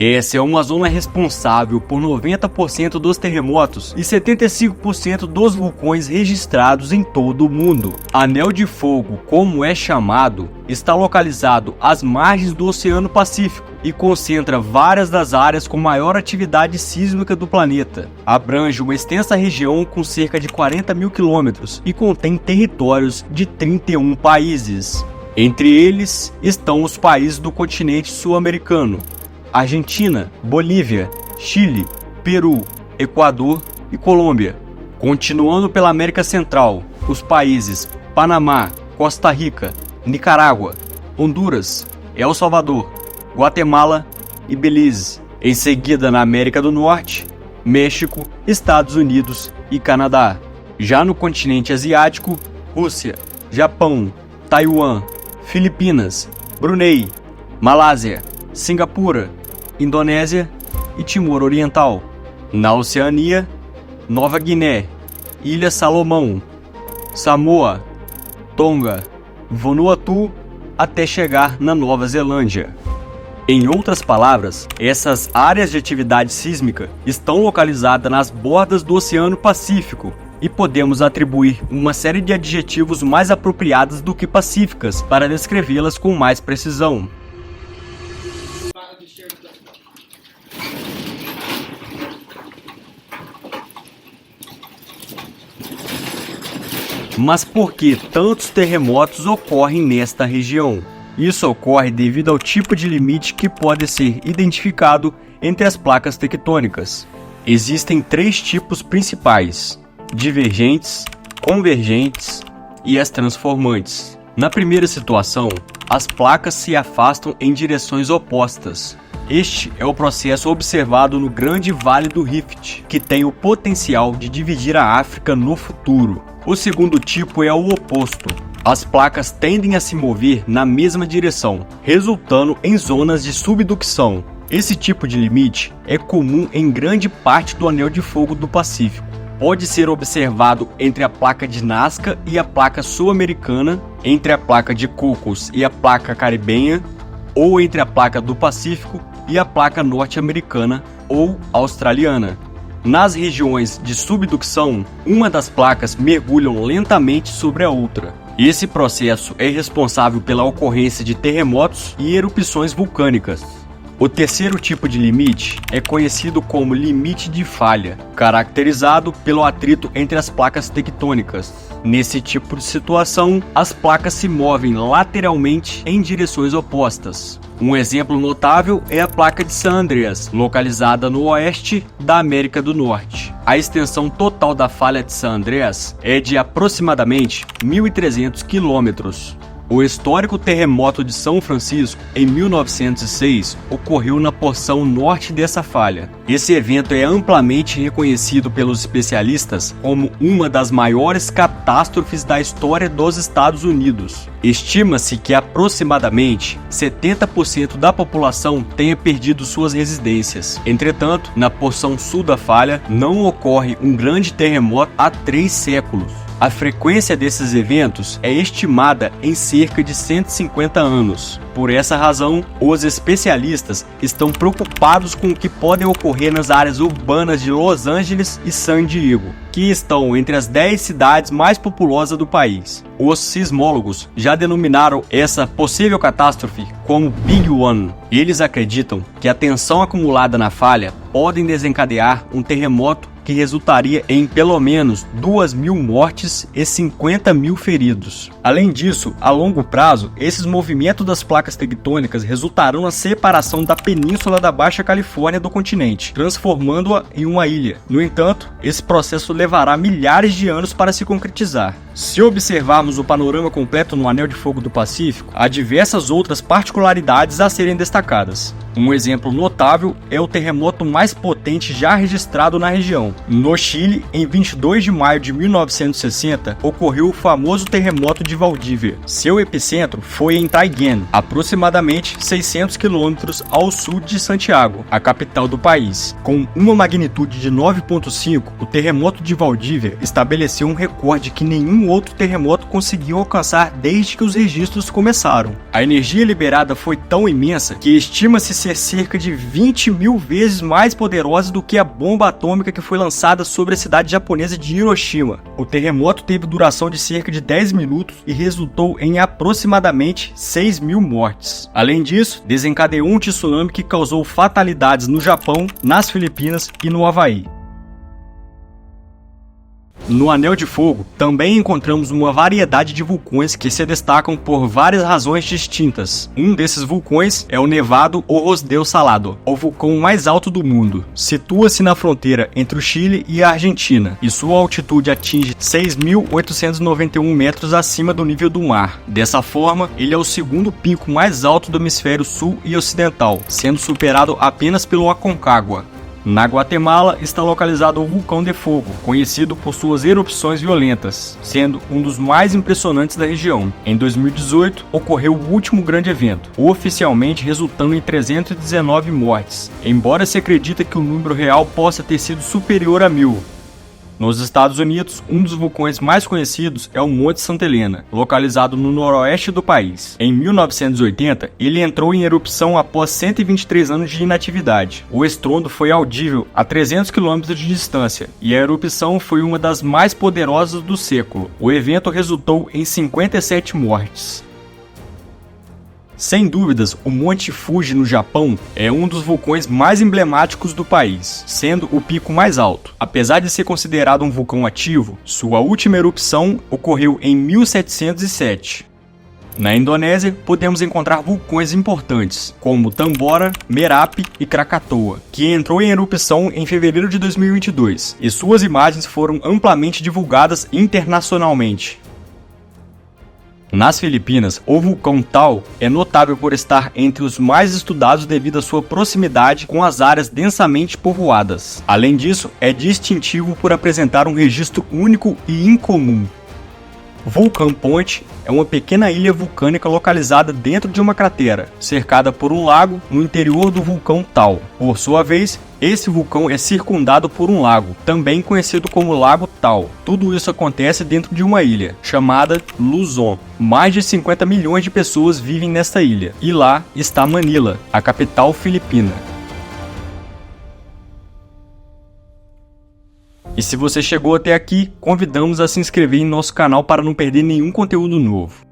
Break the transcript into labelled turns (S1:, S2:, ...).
S1: Essa é uma zona responsável por 90% dos terremotos e 75% dos vulcões registrados em todo o mundo. Anel de Fogo, como é chamado, está localizado às margens do Oceano Pacífico e concentra várias das áreas com maior atividade sísmica do planeta. Abrange uma extensa região com cerca de 40 mil quilômetros e contém territórios de 31 países. Entre eles estão os países do continente sul-americano: Argentina, Bolívia, Chile, Peru, Equador e Colômbia. Continuando pela América Central, os países Panamá, Costa Rica, Nicarágua, Honduras, El Salvador, Guatemala e Belize. Em seguida, na América do Norte, México, Estados Unidos e Canadá. Já no continente asiático, Rússia, Japão, Taiwan, Filipinas, Brunei, Malásia, Singapura, Indonésia e Timor Oriental. Na Oceania, Nova Guiné, Ilha Salomão, Samoa, Tonga, Vanuatu, até chegar na Nova Zelândia. Em outras palavras, essas áreas de atividade sísmica estão localizadas nas bordas do Oceano Pacífico e podemos atribuir uma série de adjetivos mais apropriados do que pacíficas para descrevê-las com mais precisão. Mas por que tantos terremotos ocorrem nesta região? Isso ocorre devido ao tipo de limite que pode ser identificado entre as placas tectônicas. Existem 3 tipos principais: divergentes, convergentes e as transformantes. Na primeira situação, as placas se afastam em direções opostas. Este é o processo observado no Grande Vale do Rift, que tem o potencial de dividir a África no futuro. O segundo tipo é o oposto. As placas tendem a se mover na mesma direção, resultando em zonas de subducção. Esse tipo de limite é comum em grande parte do Anel de Fogo do Pacífico. Pode ser observado entre a placa de Nazca e a placa sul-americana, entre a placa de Cocos e a placa caribenha, ou entre a placa do Pacífico e a placa norte-americana ou australiana. Nas regiões de subducção, uma das placas mergulha lentamente sobre a outra. Esse processo é responsável pela ocorrência de terremotos e erupções vulcânicas. O terceiro tipo de limite é conhecido como limite de falha, caracterizado pelo atrito entre as placas tectônicas. Nesse tipo de situação, as placas se movem lateralmente em direções opostas. Um exemplo notável é a placa de San Andreas, localizada no oeste da América do Norte. A extensão total da falha de San Andreas é de aproximadamente 1.300 quilômetros. O histórico terremoto de São Francisco, em 1906, ocorreu na porção norte dessa falha. Esse evento é amplamente reconhecido pelos especialistas como uma das maiores catástrofes da história dos Estados Unidos. Estima-se que aproximadamente 70% da população tenha perdido suas residências. Entretanto, na porção sul da falha, não ocorre um grande terremoto há 3 séculos. A frequência desses eventos é estimada em cerca de 150 anos. Por essa razão, os especialistas estão preocupados com o que pode ocorrer nas áreas urbanas de Los Angeles e San Diego, que estão entre as 10 cidades mais populosas do país. Os sismólogos já denominaram essa possível catástrofe como Big One. Eles acreditam que a tensão acumulada na falha pode desencadear um terremoto que resultaria em pelo menos 2.000 mortes e 50.000 feridos. Além disso, a longo prazo, esses movimentos das placas tectônicas resultarão na separação da península da Baixa Califórnia do continente, transformando-a em uma ilha. No entanto, esse processo levará milhares de anos para se concretizar. Se observarmos o panorama completo no Anel de Fogo do Pacífico, há diversas outras particularidades a serem destacadas. Um exemplo notável é o terremoto mais potente já registrado na região. No Chile, em 22 de maio de 1960, ocorreu o famoso terremoto de Valdívia. Seu epicentro foi em Taiguén, aproximadamente 600 quilômetros ao sul de Santiago, a capital do país. Com uma magnitude de 9,5, o terremoto de Valdívia estabeleceu um recorde que nenhum outro terremoto conseguiu alcançar desde que os registros começaram. A energia liberada foi tão imensa que estima-se ser cerca de 20 mil vezes mais poderosa do que a bomba atômica que foi lançada sobre a cidade japonesa de Hiroshima. O terremoto teve duração de cerca de 10 minutos e resultou em aproximadamente 6 mil mortes. Além disso, desencadeou um tsunami que causou fatalidades no Japão, nas Filipinas e no Havaí. No Anel de Fogo, também encontramos uma variedade de vulcões que se destacam por várias razões distintas. Um desses vulcões é o Nevado Ojos del Salado, o vulcão mais alto do mundo. Situa-se na fronteira entre o Chile e a Argentina, e sua altitude atinge 6.891 metros acima do nível do mar. Dessa forma, ele é o segundo pico mais alto do hemisfério sul e ocidental, sendo superado apenas pelo Aconcagua. Na Guatemala está localizado o Vulcão de Fogo, conhecido por suas erupções violentas, sendo um dos mais impressionantes da região. Em 2018, ocorreu o último grande evento, oficialmente resultando em 319 mortes, embora se acredita que o número real possa ter sido superior a 1.000. Nos Estados Unidos, um dos vulcões mais conhecidos é o Monte Santa Helena, localizado no noroeste do país. Em 1980, ele entrou em erupção após 123 anos de inatividade. O estrondo foi audível a 300 km de distância, e a erupção foi uma das mais poderosas do século. O evento resultou em 57 mortes. Sem dúvidas, o Monte Fuji no Japão é um dos vulcões mais emblemáticos do país, sendo o pico mais alto. Apesar de ser considerado um vulcão ativo, sua última erupção ocorreu em 1707. Na Indonésia, podemos encontrar vulcões importantes, como Tambora, Merapi e Krakatoa, que entrou em erupção em fevereiro de 2022, e suas imagens foram amplamente divulgadas internacionalmente. Nas Filipinas, o vulcão Taal é notável por estar entre os mais estudados devido à sua proximidade com as áreas densamente povoadas. Além disso, é distintivo por apresentar um registro único e incomum. Vulcan Point é uma pequena ilha vulcânica localizada dentro de uma cratera, cercada por um lago no interior do vulcão Taal. Por sua vez, esse vulcão é circundado por um lago, também conhecido como Lago Taal. Tudo isso acontece dentro de uma ilha, chamada Luzon. Mais de 50 milhões de pessoas vivem nesta ilha, e lá está Manila, a capital filipina. E se você chegou até aqui, convidamos a se inscrever em nosso canal para não perder nenhum conteúdo novo.